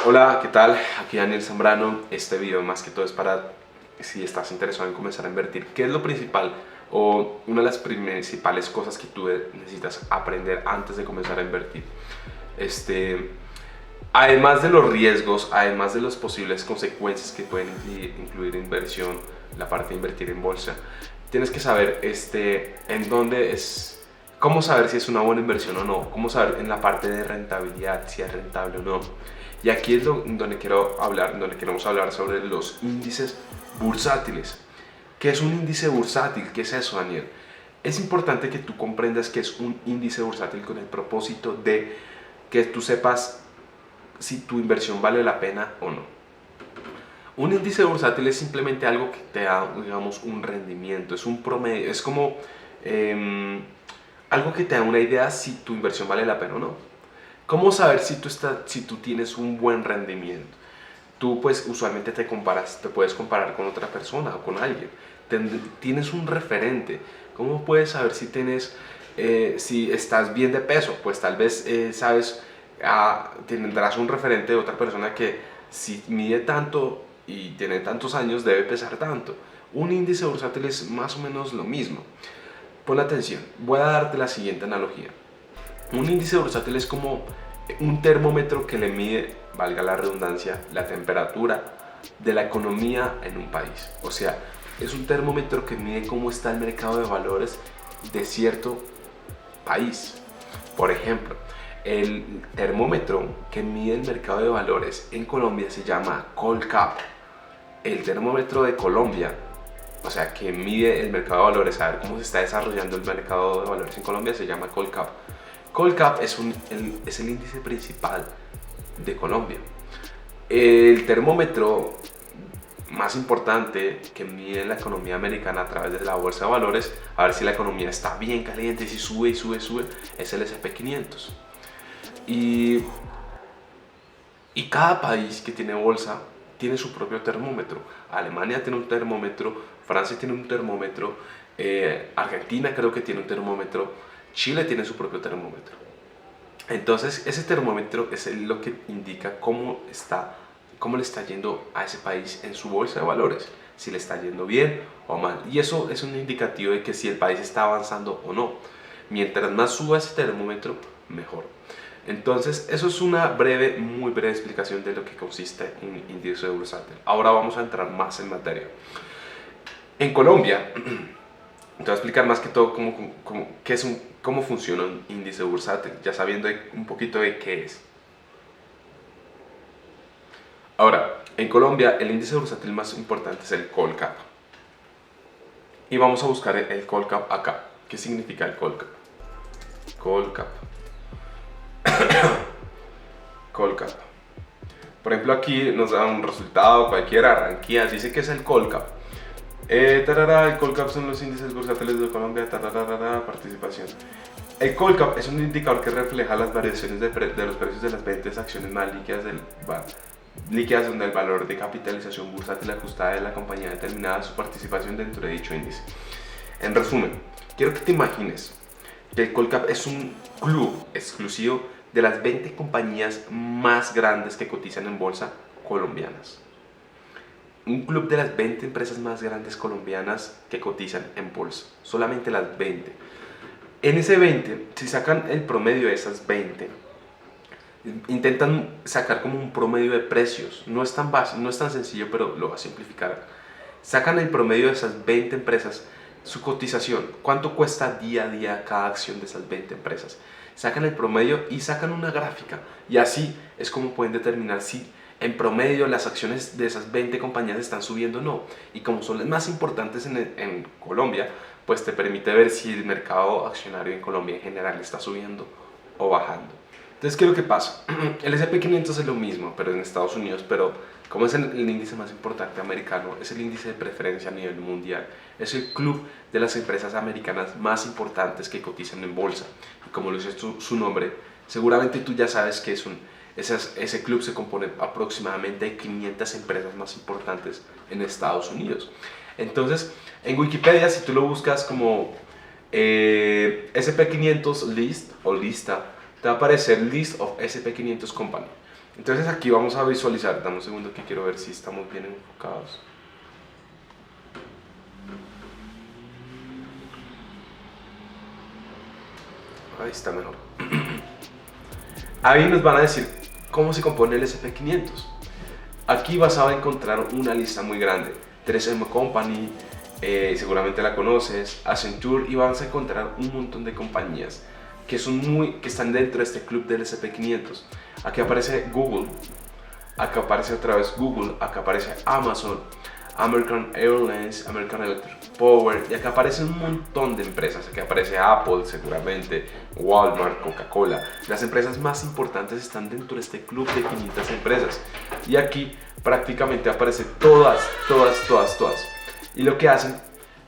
Hola, ¿qué tal? Aquí Daniel Zambrano. Este video más que todo es para si estás interesado en comenzar a invertir. ¿Qué es lo principal o una de las principales cosas que tú necesitas aprender antes de comenzar a invertir? Además de los riesgos, además de las posibles consecuencias que pueden incluir inversión, la parte de invertir en bolsa, tienes que saber en dónde es, cómo saber si es una buena inversión o no, cómo saber en la parte de rentabilidad, si es rentable o no. Y aquí es donde queremos hablar sobre los índices bursátiles. ¿Qué es un índice bursátil? ¿Qué es eso, Daniel? Es importante que tú comprendas que es un índice bursátil con el propósito de que tú sepas si tu inversión vale la pena o no. Un índice bursátil es simplemente algo que te da, digamos, un rendimiento, es un promedio, es como algo que te da una idea si tu inversión vale la pena o no. ¿Cómo saber si tú tienes un buen rendimiento? Tú pues usualmente te puedes comparar con otra persona o con alguien. Tienes un referente. ¿Cómo puedes saber si estás bien de peso? Pues tal vez tendrás un referente de otra persona que si mide tanto y tiene tantos años debe pesar tanto. Un índice bursátil es más o menos lo mismo. Pon atención, voy a darte la siguiente analogía. Un índice bursátil es como un termómetro que le mide, valga la redundancia, la temperatura de la economía en un país. O sea, es un termómetro que mide cómo está el mercado de valores de cierto país. Por ejemplo, el termómetro que mide el mercado de valores en Colombia se llama Colcap. El termómetro de Colombia, o sea, que mide el mercado de valores, a ver cómo se está desarrollando el mercado de valores en Colombia, se llama Colcap. Colcap es el índice principal de Colombia. El termómetro más importante que mide la economía americana a través de la bolsa de valores, a ver si la economía está bien caliente, si sube y sube, es el S&P 500. Y cada país que tiene bolsa tiene su propio termómetro. Alemania tiene un termómetro, Francia tiene un termómetro, Argentina creo que tiene un termómetro, Chile tiene su propio termómetro. Entonces ese termómetro es lo que indica cómo le está yendo a ese país en su bolsa de valores, si le está yendo bien o mal. Y eso es un indicativo de que si el país está avanzando o no. Mientras más suba ese termómetro, mejor. Entonces, eso es una muy breve explicación de lo que consiste un índice bursátil. Ahora vamos a entrar más en materia. En Colombia, te voy a explicar más que todo cómo funciona un índice bursátil, ya sabiendo un poquito de qué es. Ahora, en Colombia, el índice bursátil más importante es el Colcap. Y vamos a buscar el Colcap acá. ¿Qué significa el Colcap? Colcap. Colcap. Por ejemplo, aquí nos da un resultado cualquiera, Barranquilla, dice que es el Colcap. El Colcap son los índices bursátiles de Colombia, participación. El Colcap es un indicador que refleja las variaciones de los precios de las 20 acciones más líquidas donde el valor de capitalización bursátil ajustada de la compañía determinada su participación dentro de dicho índice. En resumen, quiero que te imagines que el Colcap es un club exclusivo de las 20 compañías más grandes que cotizan en bolsa colombianas. Un club de las 20 empresas más grandes colombianas que cotizan en bolsa. Solamente las 20. En ese 20, si sacan el promedio de esas 20, intentan sacar como un promedio de precios. No es tan básico, no es tan sencillo, pero lo va a simplificar. Sacan el promedio de esas 20 empresas, su cotización, cuánto cuesta día a día cada acción de esas 20 empresas. Sacan el promedio y sacan una gráfica. Y así es como pueden determinar si en promedio las acciones de esas 20 compañías están subiendo o no. Y como son las más importantes en Colombia, pues te permite ver si el mercado accionario en Colombia en general está subiendo o bajando. Entonces, ¿qué es lo que pasa? El S&P 500 es lo mismo, pero en Estados Unidos, pero como es el índice más importante americano, es el índice de preferencia a nivel mundial, es el club de las empresas americanas más importantes que cotizan en bolsa. Y como lo dice su nombre, seguramente tú ya sabes que ese club se compone aproximadamente de 500 empresas más importantes en Estados Unidos. Entonces, en Wikipedia, si tú lo buscas como S&P 500 list o lista, te va a aparecer List of SP500 Company. Entonces aquí vamos a visualizar, dame un segundo que quiero ver si estamos bien enfocados. Ahí está mejor. Ahí nos van a decir cómo se compone el SP500. Aquí vas a encontrar una lista muy grande. 3M Company, seguramente la conoces, Accenture, y vas a encontrar un montón de compañías que están dentro de este club del SP500. Aquí aparece Google, acá aparece otra vez Google, acá aparece Amazon, American Airlines, American Electric Power, y acá aparecen un montón de empresas. Aquí aparece Apple, seguramente, Walmart, Coca-Cola. Las empresas más importantes están dentro de este club de 500 empresas. Y aquí prácticamente aparece todas. Y lo que hacen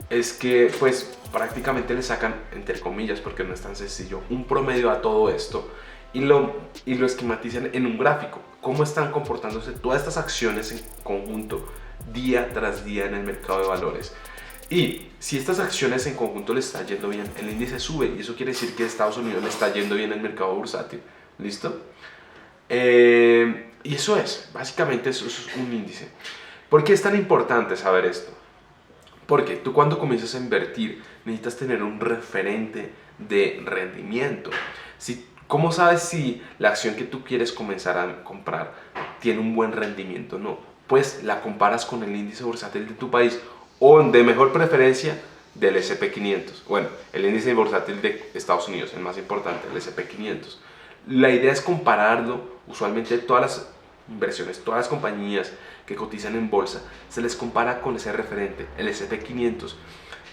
es que pues prácticamente le sacan, entre comillas, porque no es tan sencillo, un promedio a todo esto y lo esquematizan en un gráfico. Cómo están comportándose todas estas acciones en conjunto día tras día en el mercado de valores. Y si estas acciones en conjunto le está yendo bien, el índice sube, y eso quiere decir que Estados Unidos le está yendo bien en el mercado bursátil. ¿Listo? Y eso es, básicamente eso es un índice. ¿Por qué es tan importante saber esto? Porque tú cuando comienzas a invertir necesitas tener un referente de rendimiento. ¿Cómo sabes si la acción que tú quieres comenzar a comprar tiene un buen rendimiento? No, pues la comparas con el índice bursátil de tu país, o de mejor preferencia del SP500. Bueno, el índice bursátil de Estados Unidos, el más importante, el SP500. La idea es compararlo. Usualmente todas las inversiones, todas las compañías que cotizan en bolsa, se les compara con ese referente, el SP500.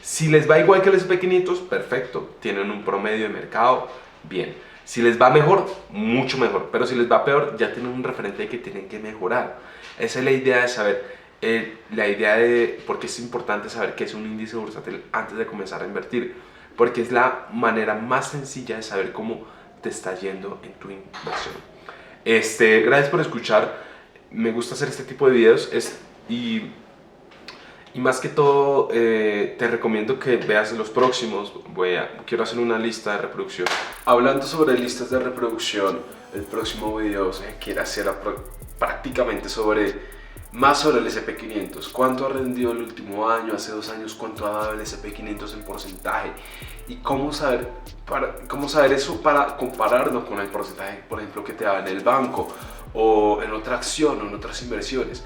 Si les va igual que el SP500, perfecto, tienen un promedio de mercado, bien. Si les va mejor, mucho mejor, pero si les va peor, ya tienen un referente de que tienen que mejorar. Esa es la idea de saber, porque es importante saber qué es un índice bursátil antes de comenzar a invertir, porque es la manera más sencilla de saber cómo te está yendo en tu inversión. Gracias por escuchar. Me gusta hacer este tipo de videos y más que todo te recomiendo que veas los próximos. Quiero hacer una lista de reproducción. Hablando sobre listas de reproducción, el próximo video se quiere hacer prácticamente más sobre el SP500. ¿Cuánto ha rendido el último año? Hace 2 años, ¿cuánto ha dado el SP500 en porcentaje? Y cómo saber eso para compararlo con el porcentaje, por ejemplo, que te da en el banco o en otra acción o en otras inversiones.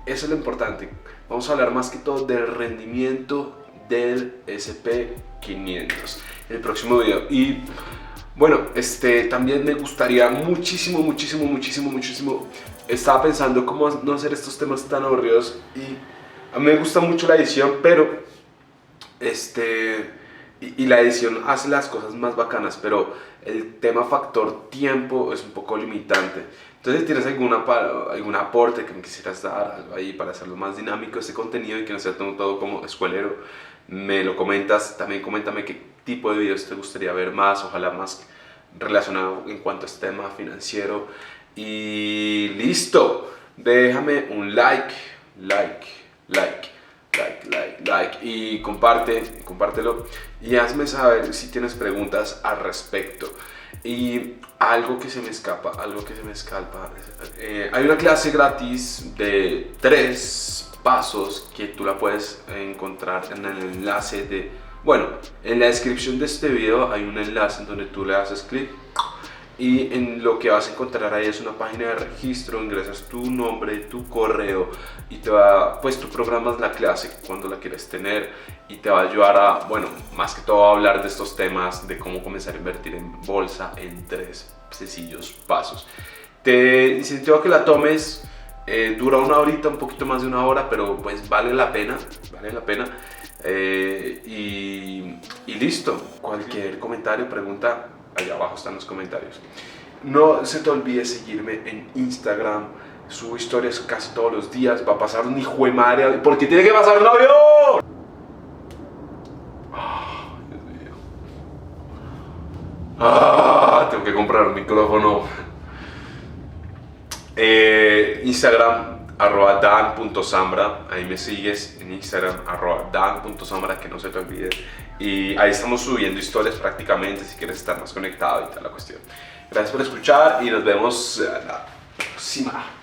Eso es lo importante. Vamos a hablar más que todo del rendimiento del SP500 en el próximo video. Y bueno, también me gustaría muchísimo. Estaba pensando cómo no hacer estos temas tan aburridos, y a mí me gusta mucho la edición, pero y la edición hace las cosas más bacanas, pero el tema factor tiempo es un poco limitante. Entonces, si tienes algún aporte que me quisieras dar, algo ahí para hacerlo más dinámico este contenido y que no sea todo como escuelero, me lo comentas. También coméntame qué tipo de videos te gustaría ver más, ojalá más relacionado en cuanto a este tema financiero. Y listo, déjame un like y compártelo, y hazme saber si tienes preguntas al respecto. Y algo que se me escapa, hay una clase gratis de 3 pasos que tú la puedes encontrar en el enlace en la descripción de este video hay un enlace en donde tú le haces clic, y en lo que vas a encontrar ahí es una página de registro. Ingresas tu nombre, tu correo, y tú programas la clase cuando la quieres tener, y te va a ayudar más que todo a hablar de estos temas, de cómo comenzar a invertir en bolsa en 3 sencillos pasos. Te incentivo a que la tomes. Dura 1 horita, un poquito más de 1 hora, pero pues vale la pena. Y listo. Cualquier comentario, pregunta, allá abajo están los comentarios. No se te olvide seguirme en Instagram. Subo historias casi todos los días. Va a pasar un hijo de madre, porque tiene que pasar un avión. Dios mío. Tengo que comprar un micrófono. Instagram @dan.zambra, ahí me sigues en Instagram @dan.zambra, que no se te olvide, y ahí estamos subiendo historias prácticamente si quieres estar más conectado y tal la cuestión. Gracias por escuchar y nos vemos a la próxima.